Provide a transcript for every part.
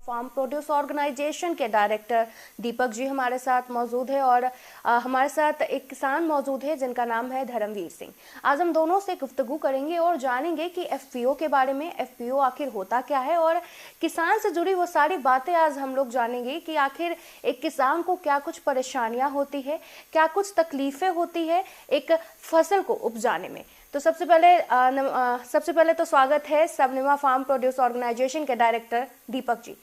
Farm produce organisation के director Deepak ji हमारे साथ मौजूद है और हमारे साथ एक किसान मौजूद है जिनका नाम है धर्मवीर सिंह। आज हम दोनों से गुफ्तगू करेंगे और जानेंगे कि एफपीओ के बारे में, एफपीओ आखिर होता क्या है और किसान से जुड़ी वो सारी बातें आज हम लोग जानेंगे कि आखिर एक किसान को क्या कुछ परेशानियां होती है, क्या कुछ तकलीफें होती है एक फसल को उपजाने में। तो सबसे पहले तो स्वागत है सबनीमा फार्म प्रोड्यूस ऑर्गेनाइजेशन के डायरेक्टर दीपक जी,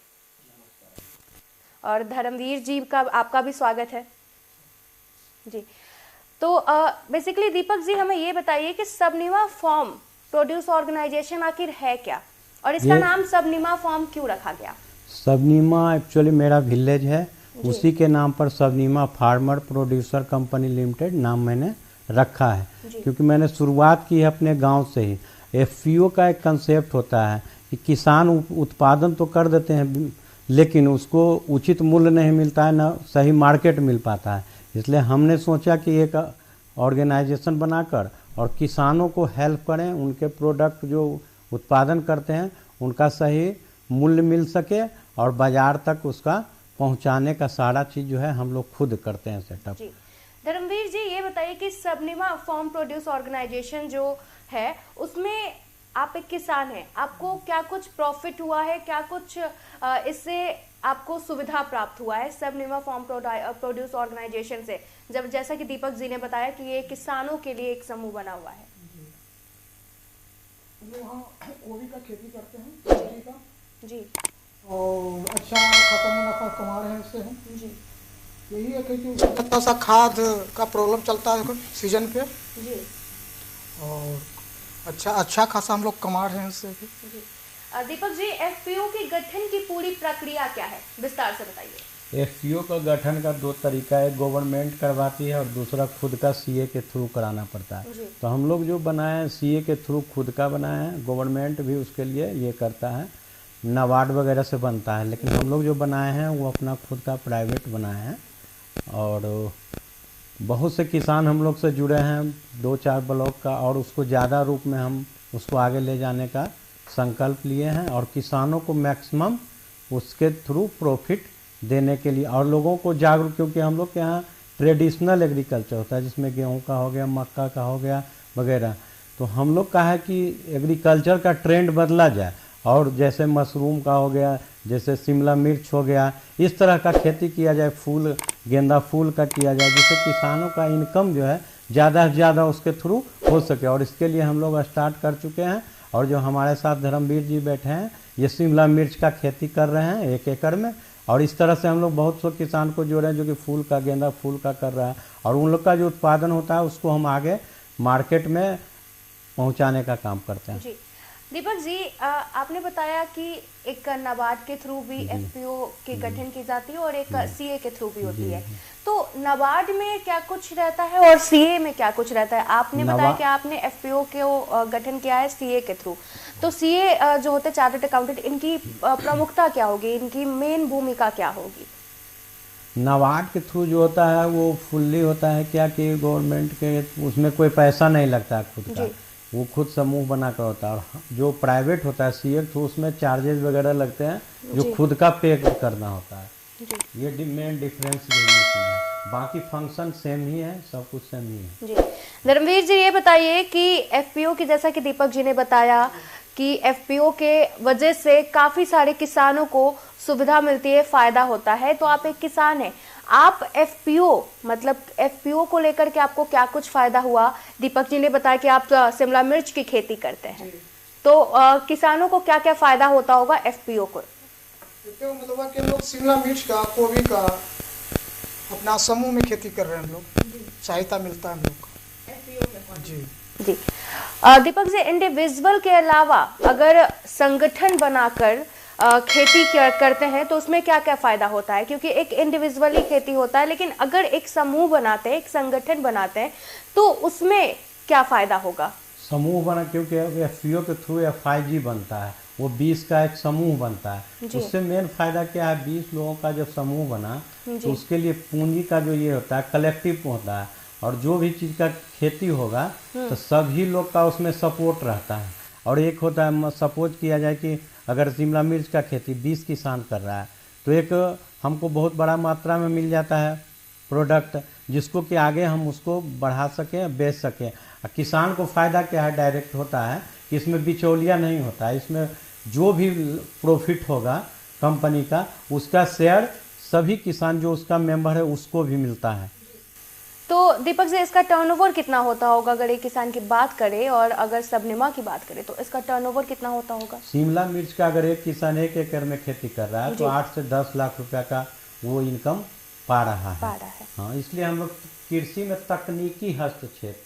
और धर्मवीर जी का आपका भी स्वागत है जी। तो बेसिकली दीपक जी हमें ये बताइए कि सबनीमा फार्म प्रोड्यूस ऑर्गेनाइजेशन आखिर है क्या और इसका नाम सबनीमा फार्म क्यों रखा गया? सबनीमा एक्चुअली मेरा विलेज है, उसी के नाम पर सबनीमा फार्मर प्रोड्यूसर कंपनी लिमिटेड नाम मैंने रखा है, क्योंकि मैंने शुरुआत की है अपने गांव से ही। एफपीओ का एक कंसेप्ट होता है कि किसान उत्पादन तो कर देते हैं लेकिन उसको उचित मूल्य नहीं मिलता है, ना सही मार्केट मिल पाता है। इसलिए हमने सोचा कि एक ऑर्गेनाइजेशन बनाकर और किसानों को हेल्प करें, उनके प्रोडक्ट जो उत्पादन करते हैं उनका सही मूल्य मिल सके और बाजार तक उसका पहुंचाने का सारा चीज़ जो है हम लोग खुद करते हैं सेटअप। धर्मवीर जी ये बताइए कि सबनीमा फार्म प्रोड्यूस ऑर्गेनाइजेशन जो है उसमें आप एक किसान हैं, आपको क्या कुछ प्रॉफिट हुआ है, क्या कुछ इससे आपको सुविधा प्राप्त हुआ है सबनीमा फार्म प्रोड्यूस ऑर्गेनाइजेशन से, जब जैसा कि दीपक जी ने बताया कि ये किसानों के लिए एक समूह बना हुआ है? यहाँ गोभी का खेती करते हैं, सब्जी का जी, और अच्छा खासा मुनाफा कमा रहे हैं इससे हम जी। यही है कि थोड़ा सा खाद का प्रॉब्लम चलता है सीजन पे जी, और अच्छा खासा हम लोग कमा रहे हैं इससे। दीपक जी एफपीओ के गठन की पूरी प्रक्रिया क्या है, विस्तार से बताइए। एफपीओ का गठन का दो तरीका है, गवर्नमेंट करवाती है और दूसरा खुद का सीए के थ्रू कराना पड़ता है। तो हम लोग जो बनाए हैं सीए के थ्रू खुद का बनाए हैं, गवर्नमेंट भी उसके लिए ये करता है, नाबार्ड वगैरह से बनता है, लेकिन हम लोग जो बनाए हैं वो अपना खुद का प्राइवेट बनाए हैं। और बहुत से किसान हम लोग से जुड़े हैं 2-4 ब्लॉक का, और उसको ज़्यादा रूप में हम उसको आगे ले जाने का संकल्प लिए हैं और किसानों को मैक्सिमम उसके थ्रू प्रॉफिट देने के लिए और लोगों को जागरूक, क्योंकि हम लोग के यहाँ ट्रेडिशनल एग्रीकल्चर होता है जिसमें गेहूं का हो गया, मक्का का हो गया वगैरह। तो हम लोग का है कि एग्रीकल्चर का ट्रेंड बदला जाए और जैसे मशरूम का हो गया, जैसे शिमला मिर्च हो गया, इस तरह का खेती किया जाए, फूल गेंदा फूल का किया जाए, जिससे किसानों का इनकम जो है ज़्यादा से ज़्यादा उसके थ्रू हो सके। और इसके लिए हम लोग स्टार्ट कर चुके हैं और जो हमारे साथ धर्मवीर जी बैठे हैं ये शिमला मिर्च का खेती कर रहे हैं 1 एकड़ में। और इस तरह से हम लोग बहुत से किसान को जोड़े हैं जो कि फूल का, गेंदा फूल का कर रहा है, और उन लोग का जो उत्पादन होता है उसको हम आगे मार्केट में पहुँचाने का काम करते हैं। दीपक जी आपने बताया कि एक नाबार्ड के थ्रू भी एफपीओ की गठन की जाती है और एक सीए के थ्रू भी होती है। तो नाबार्ड में क्या कुछ रहता है और सीए में क्या कुछ रहता है? आपने बताया कि आपने एफपीओ के गठन किया है सीए के थ्रू, तो सीए जो होते हैं चार्टर्ड अकाउंटेंट, इनकी प्रमुखता क्या होगी, इनकी मेन भूमिका क्या होगी? नाबार्ड के थ्रू जो होता है वो फुल्ली होता है क्या कि गवर्नमेंट के उसमें कोई पैसा नहीं लगता है खुद का, वो खुद समूह बना कर होता है। और जो प्राइवेट होता है सीए तो उसमें चार्जेस वगैरह लगते हैं जो खुद का पे करना होता है। ये मेन डिफरेंस यही है, बाकी फंक्शन सेम ही है, सब कुछ सेम ही है जी। धर्मवीर जी ये बताइए कि एफपीओ की, जैसा कि दीपक जी ने बताया कि एफपीओ के वजह से काफ़ी सारे किसानों को सुविधा मिलती है, फ़ायदा होता है। तो आप एक किसान हैं, आप एफपीओ मतलब एफपीओ को लेकर के आपको क्या कुछ फ़ायदा हुआ? दीपक जी ने बताया कि आप शिमला मिर्च की खेती करते हैं, तो किसानों को क्या क्या फ़ायदा होता होगा एफपीओ को? मतलब कि लोग शिमला मिर्च का, गोभी का अपना समूह में खेती कर रहे हैं, हम लोग सहायता मिलता है हम लोग को जी जी। दीपक जी इंडिविजुअल के अलावा अगर संगठन बनाकर खेती करते हैं तो उसमें क्या क्या फायदा होता है? क्योंकि एक इंडिविजुअली खेती होता है, लेकिन अगर एक समूह बनाते हैं, एक संगठन बनाते हैं, तो उसमें क्या फायदा होगा? समूह बना, क्योंकि एफपीओ के थ्रू एफआईजी बनता है, वो 20 का एक समूह बनता है। उससे मेन फायदा क्या है, 20 लोगों का जब समूह बना तो उसके लिए पूंजी का जो ये होता है कलेक्टिव होता है, और जो भी चीज़ का खेती होगा तो सभी लोग का उसमें सपोर्ट रहता है। और एक होता है, सपोज किया जाए कि अगर शिमला मिर्च का खेती 20 किसान कर रहा है तो एक हमको बहुत बड़ा मात्रा में मिल जाता है प्रोडक्ट, जिसको कि आगे हम उसको बढ़ा सकें, बेच सकें। किसान को फ़ायदा क्या है, डायरेक्ट होता है कि इसमें बिचौलिया नहीं होता है, इसमें जो भी प्रॉफिट होगा कंपनी का उसका शेयर सभी किसान जो उसका मेंबर है उसको भी मिलता है। तो दीपक जी, इसका टर्नओवर कितना होता होगा अगर एक किसान की बात करें, और अगर सबनीमा की बात करें तो इसका टर्नओवर कितना होता होगा? शिमला मिर्च का अगर एक किसान 1 एकड़ में खेती कर रहा है तो 8 से 10 लाख रुपया का वो इनकम पा रहा है। हाँ, इसलिए हम लोग कृषि में तकनीकी हस्तक्षेप,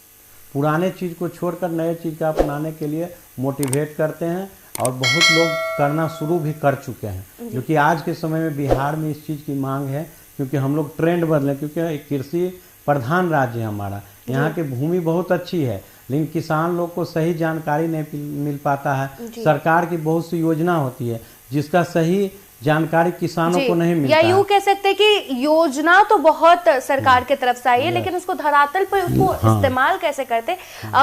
पुराने चीज़ को छोड़कर नए चीज़ का अपनाने के लिए मोटिवेट करते हैं, और बहुत लोग करना शुरू भी कर चुके हैं, क्योंकि आज के समय में बिहार में इस चीज़ की मांग है, क्योंकि हम लोग ट्रेंड बदले, क्योंकि कृषि प्रधान राज्य है हमारा, यहाँ की भूमि बहुत अच्छी है, लेकिन किसान लोग को सही जानकारी नहीं मिल पाता है। सरकार की बहुत सी योजना होती है जिसका सही जानकारी किसानों को नहीं मिलता, या यूँ कह सकते हैं कि योजना तो बहुत सरकार की तरफ से आई है, लेकिन उसको धरातल पर उसको इस्तेमाल कैसे करते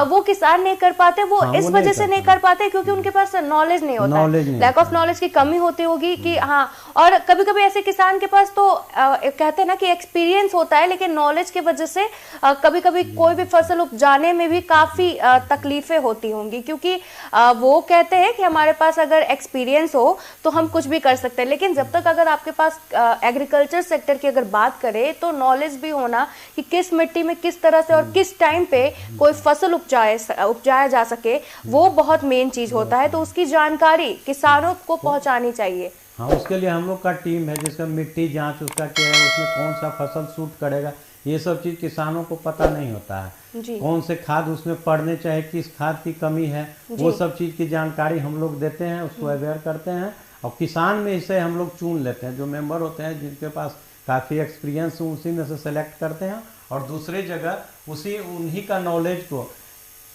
वो किसान नहीं कर पाते। वो इस वजह से नहीं कर पाते क्योंकि उनके पास नॉलेज नहीं होता है, लैक ऑफ नॉलेज की कमी होती होगी कि हाँ। और कभी कभी ऐसे किसान के पास तो कहते हैं ना कि एक्सपीरियंस होता है, लेकिन नॉलेज की वजह से कभी कभी कोई भी फसल उपजाने में भी काफी तकलीफें होती होंगी, क्योंकि वो कहते हैं कि हमारे पास अगर एक्सपीरियंस हो तो हम कुछ भी कर सकते हैं, लेकिन जब तक अगर आपके पास एग्रीकल्चर सेक्टर की अगर बात करें तो नॉलेज भी होना कि किस मिट्टी में किस तरह से और किस टाइम पे कोई फसल उपजाया जा सके, वो बहुत मेन चीज होता है। तो उसकी जानकारी किसानों को पहुंचानी चाहिए। हाँ, उसके लिए हम लोग का टीम है जिसका मिट्टी जांच उसका क्या है, उसमें कौन सा फसल सूट करेगा, ये सब चीज़ किसानों को पता नहीं होता है। कौन से खाद उसमें पड़ने चाहिए, किस खाद की कमी है, वो सब चीज़ की जानकारी हम लोग देते हैं, उसको अवेयर करते हैं, और किसान में इसे हम लोग चुन लेते हैं, जो मेंबर होते हैं जिनके पास काफ़ी एक्सपीरियंस उसी में से सेलेक्ट करते हैं, और दूसरी जगह उन्हीं का नॉलेज को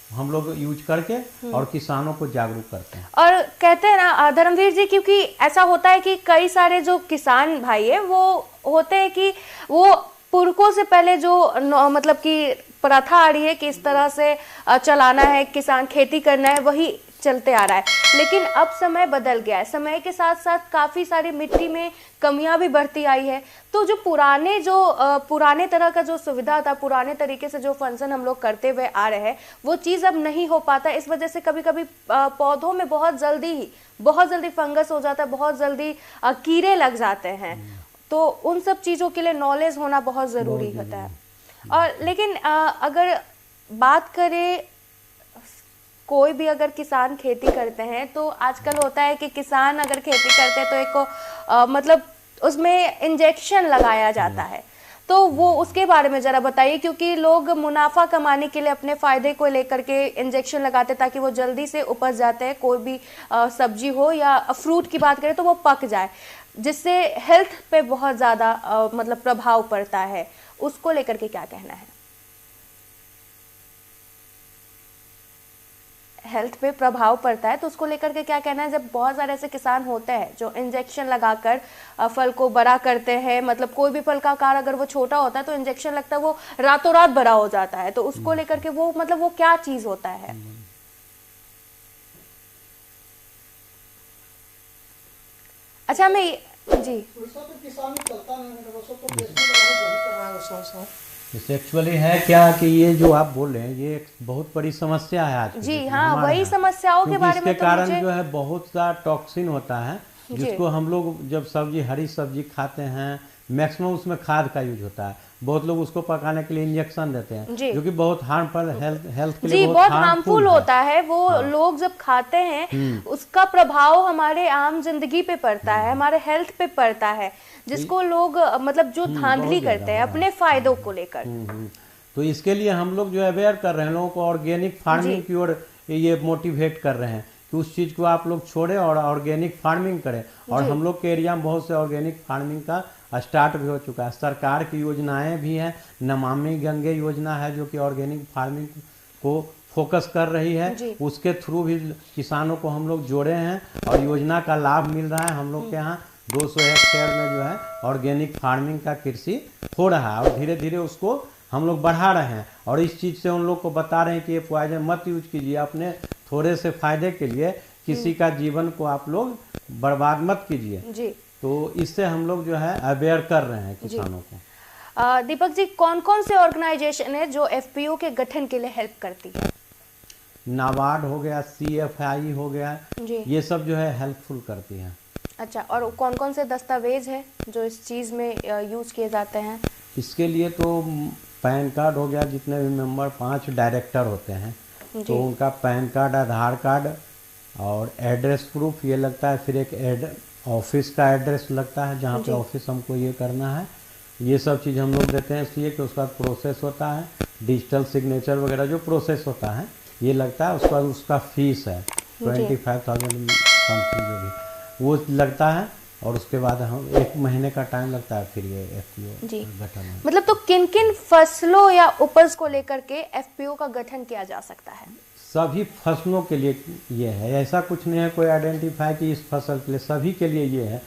हम लोग यूज करके और किसानों को जागरूक करते हैं। और कहते हैं ना धर्मवीर जी, क्योंकि ऐसा होता है कि कई सारे जो किसान भाई है वो होते हैं कि वो पुरखों से पहले जो मतलब कि प्रथा आ रही है कि इस तरह से चलाना है, किसान खेती करना है, वही चलते आ रहा है। लेकिन अब समय बदल गया है, समय के साथ साथ काफ़ी सारी मिट्टी में कमियां भी बढ़ती आई है। तो जो पुराने तरह का जो सुविधा था, पुराने तरीके से जो फंक्शन हम लोग करते हुए आ रहे हैं, वो चीज़ अब नहीं हो पाता। इस वजह से कभी कभी पौधों में बहुत जल्दी फंगस हो जाता है, बहुत जल्दी कीड़े लग जाते हैं। तो उन सब चीज़ों के लिए नॉलेज होना बहुत ज़रूरी होता है। और लेकिन अगर बात करें, कोई भी अगर किसान खेती करते हैं तो आजकल होता है कि किसान अगर खेती करते हैं तो एक मतलब उसमें इंजेक्शन लगाया जाता है। तो वो उसके बारे में ज़रा बताइए, क्योंकि लोग मुनाफा कमाने के लिए अपने फ़ायदे को लेकर के इंजेक्शन लगाते हैं ताकि वो जल्दी से उपज जाते हैं। कोई भी सब्जी हो या फ्रूट की बात करें तो वो पक जाए, जिससे हेल्थ पे बहुत ज़्यादा मतलब प्रभाव पड़ता है। उसको लेकर के क्या कहना है? हेल्थ पे प्रभाव पड़ता है तो उसको लेकर के क्या कहना है? जब बहुत सारे ऐसे किसान होते हैं जो इंजेक्शन लगाकर फल को बड़ा करते हैं, मतलब कोई भी फल का आकार अगर वो छोटा होता है तो इंजेक्शन लगता है वो रातों रात बड़ा हो जाता है, तो उसको लेकर के वो मतलब वो क्या चीज होता है? अच्छा, मैं जी एक्चुअली है क्या कि ये जो आप बोल रहे हैं ये एक बहुत बड़ी समस्या है आज जी। हाँ, वही समस्याओं के बारे में इसके कारण जो है बहुत सा टॉक्सिन होता है, जिसको हम लोग जब हरी सब्जी खाते हैं मैक्सिमम उसमें खाद का यूज होता है। बहुत लोग उसको पकाने के लिए इंजेक्शन देते हैं जो कि बहुत हार्मफुल हेल्थ के लिए बहुत हार्मफुल होता है। वो लोग जब खाते हैं उसका प्रभाव हमारे आम जिंदगी पे पड़ता है, हमारे हेल्थ पे पड़ता है, जिसको लोग मतलब जो धांधली करते हैं अपने फायदों को लेकर। तो इसके लिए हम लोग जो अवेयर कर रहे हैं लोगों को, ऑर्गेनिक फार्मिंग की ओर ये मोटिवेट कर रहे हैं कि उस चीज़ को आप लोग छोड़ें और ऑर्गेनिक फार्मिंग करें। और हम लोग के एरिया में बहुत से ऑर्गेनिक फार्मिंग का स्टार्ट भी हो चुका है। सरकार की योजनाएं भी हैं, नमामि गंगे योजना है जो कि ऑर्गेनिक फार्मिंग को फोकस कर रही है, उसके थ्रू भी किसानों को हम लोग जोड़े हैं और योजना का लाभ मिल रहा है। हम लोग के यहाँ 200 हेक्टेयर में जो है ऑर्गेनिक फार्मिंग का कृषि हो रहा है और धीरे धीरे उसको हम लोग बढ़ा रहे हैं। और इस चीज़ से उन लोग को बता रहे हैं कि ये पॉइजन मत यूज कीजिए, अपने थोड़े से फायदे के लिए किसी का जीवन को आप लोग बर्बाद मत कीजिए। जी। तो इससे हम लोग जो है अवेयर कर रहे हैं किसानों को। दीपक जी, कौन कौन से ऑर्गेनाइजेशन है जो एफपीओ के गठन के लिए हेल्प करती है? नाबार्ड हो गया, CFI हो गया जी। ये सब जो है हेल्पफुल करती है। अच्छा, और कौन कौन से दस्तावेज है जो इस चीज़ में यूज किए जाते हैं? इसके लिए तो पैन कार्ड हो गया, जितने भी मेंबर 5 डायरेक्टर होते हैं तो उनका पैन कार्ड, आधार कार्ड और एड्रेस प्रूफ ये लगता है। फिर एक ऑफिस का एड्रेस लगता है जहाँ पे ऑफिस हमको ये करना है। ये सब चीज़ हम लोग देते हैं इसलिए कि उसका प्रोसेस होता है, डिजिटल सिग्नेचर वगैरह जो प्रोसेस होता है ये लगता है। उसका उसका फीस है 25,000 समथिंग जो भी वो लगता है। और उसके बाद हम 1 महीने का टाइम लगता है फिर ये एफपीओ गठन है। मतलब तो किन किन फसलों या उपज को लेकर के एफपीओ का गठन किया जा सकता है? सभी फसलों के लिए ये है, ऐसा कुछ नहीं है कोई आइडेंटिफाई कि इस फसल के लिए, सभी के लिए ये है।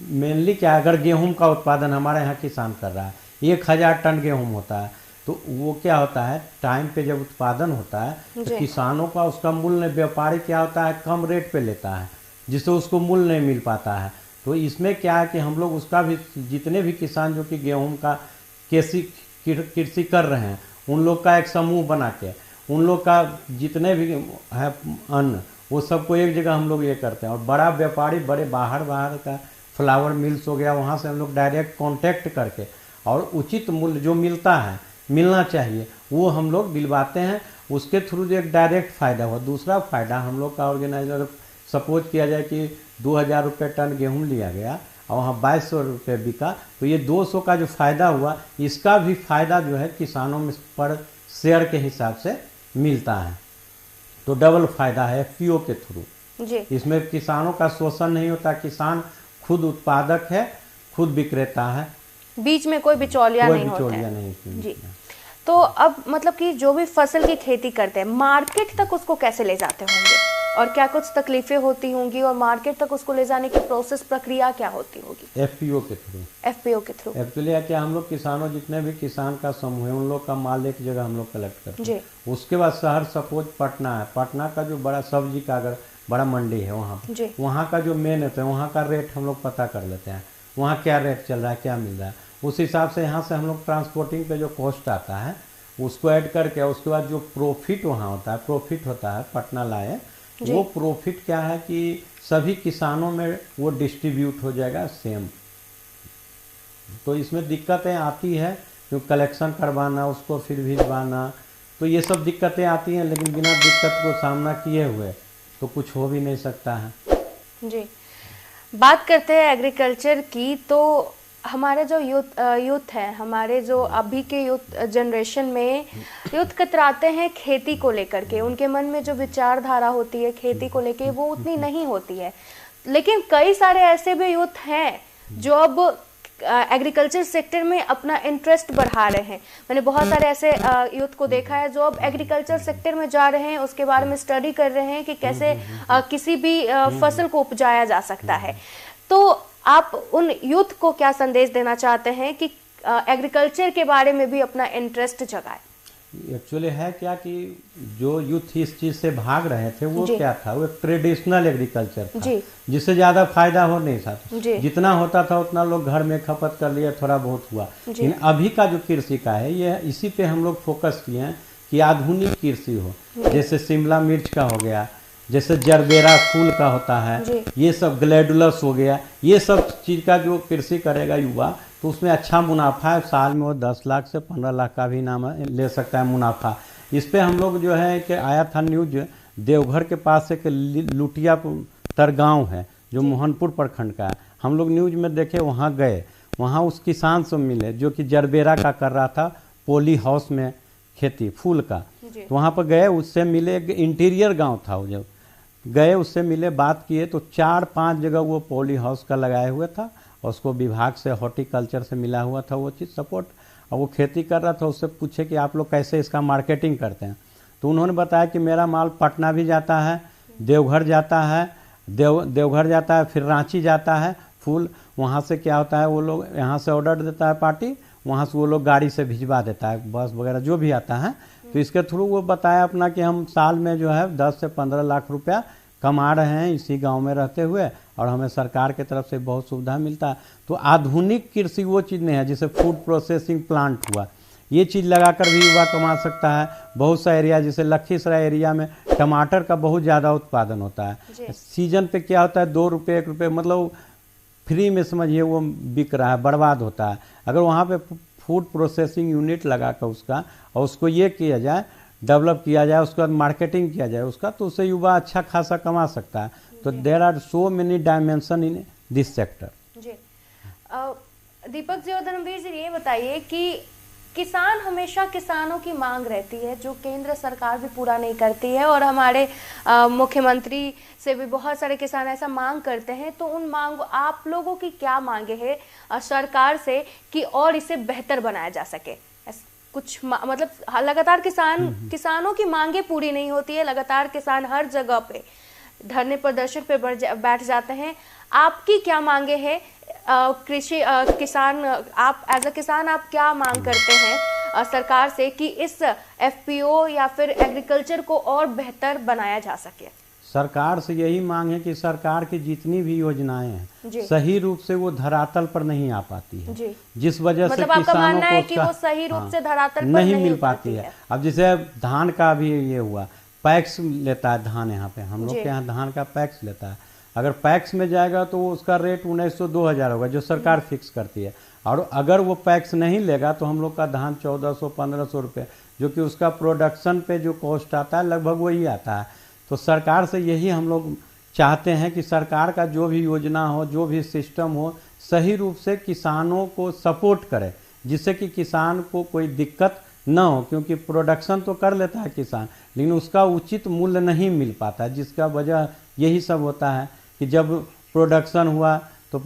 मेनली क्या, अगर गेहूं का उत्पादन हमारे यहाँ किसान कर रहा है, 1000 टन गेहूं होता है तो वो क्या होता है, टाइम पे जब उत्पादन होता है तो किसानों का उसका मूल्य, व्यापारी क्या होता है कम रेट पे लेता है जिससे उसको मूल्य नहीं मिल पाता है। तो इसमें क्या है कि हम लोग उसका भी, जितने भी किसान जो कि गेहूं का कृषि कर रहे हैं उन लोग का एक समूह बना के, उन लोग का जितने भी है अन्न वो सबको एक जगह हम लोग ये करते हैं। और बड़ा व्यापारी, बड़े बाहर का फ्लावर मिल्स हो गया, वहाँ से हम लोग डायरेक्ट कांटेक्ट करके और उचित मूल्य जो मिलता है, मिलना चाहिए, वो हम लोग दिलवाते हैं। उसके थ्रू जो एक डायरेक्ट फ़ायदा हुआ। दूसरा फ़ायदा हम लोग का ऑर्गेनाइजर, सपोज किया जाए कि 2000 रुपये टन गेहूँ लिया गया और वहाँ 2200 रुपये बिका, तो ये 200 का जो फ़ायदा हुआ, इसका भी फ़ायदा जो है किसानों में पर शेयर के हिसाब से मिलता है। तो डबल फ़ायदा है एफपीओ के थ्रू जी। इसमें किसानों का शोषण नहीं होता, किसान खुद उत्पादक है, खुद विक्रेता है, बीच में कोई बिचौलिया नहीं होता है। जी। तो अब मतलब कि जो भी फसल की खेती करते हैं, मार्केट तक उसको कैसे ले जाते होंगे और क्या कुछ तकलीफें होती होंगी, और मार्केट तक उसको ले जाने की प्रोसेस, प्रक्रिया क्या होती होगी? एफपीओ के थ्रू एक्चुअली क्या, हम लोग किसानों, जितने भी किसान का समूह है उन लोग का माल एक जगह हम लोग कलेक्ट करते हैं। उसके बाद शहर, सपोज पटना है, पटना का जो बड़ा सब्जी का अगर बड़ा मंडी है वहाँ का जो मेन है वहाँ का रेट हम लोग पता कर लेते हैं, वहाँ क्या रेट चल रहा है, क्या मिल रहा है। उस हिसाब से यहाँ से हम लोग ट्रांसपोर्टिंग पे जो कॉस्ट आता है उसको ऐड करके, उसके बाद जो प्रॉफिट वहाँ होता है पटना लाए, वो प्रॉफिट क्या है कि सभी किसानों में वो डिस्ट्रीब्यूट हो जाएगा सेम। तो इसमें दिक्कतें आती है, जो कलेक्शन करवाना, उसको फिर भिजवाना, तो ये सब दिक्कतें आती हैं। लेकिन बिना दिक्कत को सामना किए हुए तो कुछ हो भी नहीं सकता है। जी। बात करते हैं एग्रीकल्चर की, तो हमारे जो यूथ है, हमारे जो अभी के यूथ जनरेशन में यूथ कतराते हैं खेती को लेकर के, उनके मन में जो विचारधारा होती है खेती को लेके वो उतनी नहीं होती है। लेकिन कई सारे ऐसे भी यूथ हैं जो अब एग्रीकल्चर सेक्टर में अपना इंटरेस्ट बढ़ा रहे हैं। मैंने बहुत सारे ऐसे यूथ को देखा है जो अब एग्रीकल्चर सेक्टर में जा रहे हैं, उसके बारे में स्टडी कर रहे हैं कि कैसे किसी भी फसल को उपजाया जा सकता है। तो आप उन यूथ को क्या संदेश देना चाहते हैं कि एग्रीकल्चर के बारे में भी अपना इंटरेस्ट जगाए? एक्चुअली है क्या कि जो यूथ इस चीज से भाग रहे थे वो क्या था, वो ट्रेडिशनल एग्रीकल्चर था जिससे ज्यादा फायदा हो नहीं सकता। जितना होता था उतना लोग घर में खपत कर लिया, थोड़ा बहुत हुआ। लेकिन अभी का जो कृषि का है, ये इसी पे हम लोग फोकस किए हैं कि आधुनिक कृषि हो। जैसे शिमला मिर्च का हो गया, जैसे जरबेरा फूल का होता है, ये सब ग्लैडुलस हो गया, ये सब चीज़ का जो कृषि करेगा युवा तो उसमें अच्छा मुनाफा है। साल में वो 10 लाख से 15 लाख का भी नाम ले सकता है मुनाफा। इस पे हम लोग जो है कि आया था न्यूज, देवघर के पास एक लुटिया तर गाँव है जो मोहनपुर प्रखंड का है। हम लोग न्यूज में देखे, वहाँ गए, वहाँ उस किसान से मिले जो कि जरबेरा का कर रहा था, पॉली हाउस में खेती फूल का। तो वहाँ पर गए, उससे मिले, इंटीरियर गाँव था वो, जब गए उससे मिले, बात किए तो 4-5 जगह वो पॉली हाउस का लगाए हुए था और उसको विभाग से, हॉर्टिकल्चर से मिला हुआ था वो चीज़ सपोर्ट, और वो खेती कर रहा था। उससे पूछे कि आप लोग कैसे इसका मार्केटिंग करते हैं, तो उन्होंने बताया कि मेरा माल पटना भी जाता है, देवघर जाता है, देवघर जाता है, फिर रांची जाता है फूल। वहाँ से क्या होता है, वो लोग यहाँ से ऑर्डर देता है पार्टी, वहाँ से वो लोग गाड़ी से भिजवा देता है, बस वगैरह जो भी आता है। तो इसके थ्रू वो बताया अपना कि हम साल में जो है 10 से 15 लाख रुपया कमा रहे हैं इसी गांव में रहते हुए, और हमें सरकार की तरफ से बहुत सुविधा मिलता है। तो आधुनिक कृषि वो चीज़ नहीं है, जैसे फूड प्रोसेसिंग प्लांट हुआ, ये चीज़ लगाकर भी युवा कमा सकता है। बहुत सा एरिया जैसे लखीसराय एरिया में टमाटर का बहुत ज़्यादा उत्पादन होता है। सीजन पे क्या होता है, 2 रुपये 1 रुपये मतलब फ्री में समझिए वो बिक रहा है, बर्बाद होता है। अगर वहाँ पे फूड प्रोसेसिंग यूनिट लगाकर उसका और उसको ये किया जाए, डेवलप किया जाए, उसके बाद मार्केटिंग किया जाए उसका, तो उससे युवा अच्छा खासा कमा सकता है। तो there are so many dimension in this sector. जी दीपक जी और धर्मवीर जी, ये बताइए कि किसान हमेशा किसानों की मांग रहती है जो केंद्र सरकार भी पूरा नहीं करती है, और हमारे मुख्यमंत्री से भी बहुत सारे किसान ऐसा मांग करते हैं। तो उन मांग, आप लोगों की क्या मांगे हैं सरकार से कि और इसे बेहतर बनाया जा सके? कुछ मतलब लगातार किसानों की मांगे पूरी नहीं होती है, लगातार किसान हर जगह पे धरने प्रदर्शन पे बैठ जाते हैं। आपकी क्या मांगे हैं कृषि किसान, आप एज अ किसान आप क्या मांग करते हैं सरकार से कि इस एफपीओ या फिर एग्रीकल्चर को और बेहतर बनाया जा सके? सरकार से यही मांग है कि सरकार की जितनी भी योजनाएं हैं सही रूप से वो धरातल पर नहीं आ पाती है, जिस वजह से मतलब आपका मानना है कि वो सही रूप से धरातल पर नहीं मिल पाती है। अब जैसे धान का भी ये हुआ, पैक्स लेता है धान, यहाँ पे हम लोग के यहाँ धान का पैक्स लेता है। अगर पैक्स में जाएगा तो उसका रेट 1900-2000 होगा जो सरकार फिक्स करती है, और अगर वो पैक्स नहीं लेगा तो हम लोग का धान 1400-1500 रुपये, जो कि उसका प्रोडक्शन पे जो कॉस्ट आता है लगभग वही आता है। तो सरकार से यही हम लोग चाहते हैं कि सरकार का जो भी योजना हो, जो भी सिस्टम हो, सही रूप से किसानों को सपोर्ट करे, जिससे कि किसान को कोई दिक्कत न हो। क्योंकि प्रोडक्शन तो कर लेता है किसान, लेकिन उसका उचित मूल्य नहीं मिल पाता है, जिसका वजह यही सब होता है कि जब प्रोडक्शन हुआ तो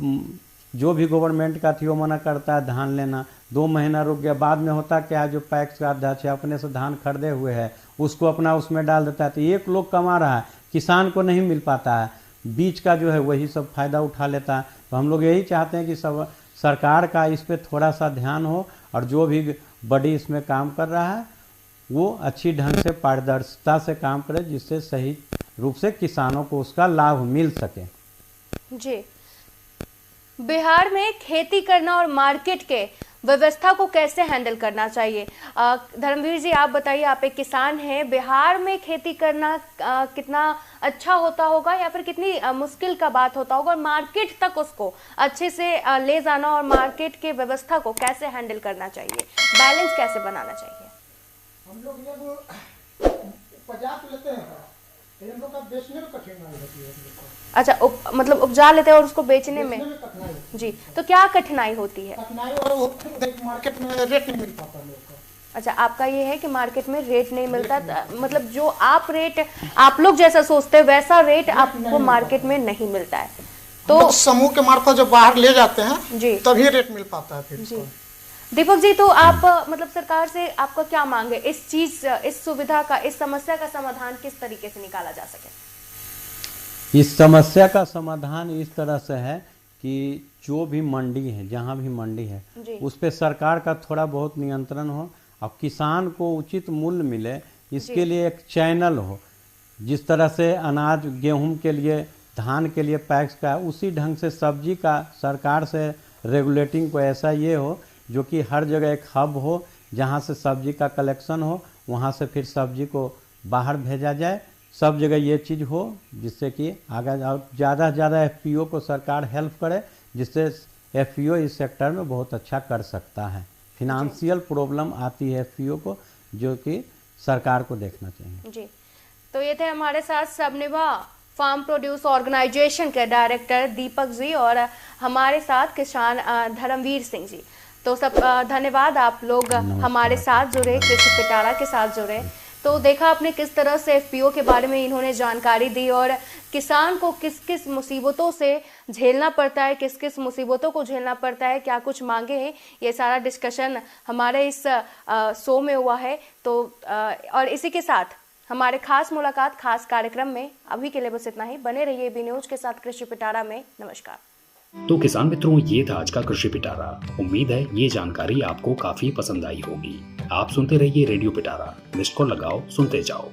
जो भी गवर्नमेंट का थी वो मना करता है धान लेना, 2 महीना रुक गया, बाद में होता क्या है, जो पैक्स का अध्यक्ष है अपने से धान खरीदे हुए है उसको अपना उसमें डाल देता है। तो एक लोग कमा रहा है, किसान को नहीं मिल पाता है, बीच का जो है वही सब फायदा उठा लेता है। तो हम लोग यही चाहते हैं कि सब सरकार का इस पर थोड़ा सा ध्यान हो, और जो भी बड़ी इसमें काम कर रहा है वो अच्छी ढंग से पारदर्शिता से काम करे, जिससे सही रूप से किसानों को उसका लाभ मिल सके। जी, बिहार में खेती करना और मार्केट के व्यवस्था को कैसे हैंडल करना चाहिए? धर्मवीर जी आप बताइए, आप एक किसान हैं, बिहार में खेती करना कितना अच्छा होता होगा या फिर कितनी मुश्किल का बात होता होगा, और मार्केट तक उसको अच्छे से ले जाना और मार्केट के व्यवस्था को कैसे हैंडल करना चाहिए, बैलेंस कैसे बनाना चाहिए? हम लोग जब उपजा लेते हैं तो इन लोग का बेचने में कठिनाई होती है। अच्छा, मतलब उपजा लेते हैं और उसको बेचने में जी, तो क्या कठिनाई होती है? कठिनाई और मार्केट में रेट नहीं मिल पाता लोगों को। अच्छा, आपका ये है कि मार्केट में रेट नहीं मिलता, मतलब जो आप रेट आप लोग जैसा सोचते हैं वैसा रेट आपको मार्केट में नहीं मिलता है। तो समूह के मार्फत जब बाहर ले जाते हैं जी तभी रेट मिल पाता है फिर जी। दीपक जी, तो आप मतलब सरकार से आपका क्या मांग है इस चीज, इस सुविधा का, इस समस्या का समाधान किस तरीके से निकाला जा सके? इस समस्या का समाधान इस तरह से है कि जो भी मंडी है, जहाँ भी मंडी है उस पर सरकार का थोड़ा बहुत नियंत्रण हो, और किसान को उचित मूल्य मिले, इसके लिए एक चैनल हो। जिस तरह से अनाज गेहूं के लिए, धान के लिए पैक्स का, उसी ढंग से सब्जी का सरकार से रेगुलेटिंग को ऐसा ये हो जो कि हर जगह एक हब हो, जहाँ से सब्जी का कलेक्शन हो, वहाँ से फिर सब्जी को बाहर भेजा जाए। सब जगह ये चीज़ हो जिससे कि आगे ज़्यादा से ज़्यादा एफपीओ को सरकार हेल्प करे, जिससे एफपीओ इस सेक्टर में बहुत अच्छा कर सकता है। फिनेंशियल प्रॉब्लम आती है एफपीओ को, जो कि सरकार को देखना चाहिए। जी, तो ये थे हमारे साथ सबनिभा फार्म प्रोड्यूस ऑर्गेनाइजेशन के डायरेक्टर दीपक जी और हमारे साथ किसान धर्मवीर सिंह जी। तो सब धन्यवाद, आप लोग हमारे साथ जुड़े, कृषि पिटारा के साथ जुड़े। तो देखा आपने किस तरह से एफपीओ के बारे में इन्होंने जानकारी दी, और किसान को किस किस मुसीबतों से झेलना पड़ता है, किस किस मुसीबतों को झेलना पड़ता है, क्या कुछ मांगे हैं, ये सारा डिस्कशन हमारे इस शो में हुआ है। तो और इसी के साथ हमारे खास मुलाकात खास कार्यक्रम में अभी के लिए बस इतना ही। बने रहिए बी न्यूज के साथ कृषि पिटारा में। नमस्कार। तो किसान मित्रों, ये था आज का कृषि पिटारा। उम्मीद है ये जानकारी आपको काफी पसंद आई होगी। आप सुनते रहिए रेडियो पिटारा। मिस्ड कॉल लगाओ, सुनते जाओ।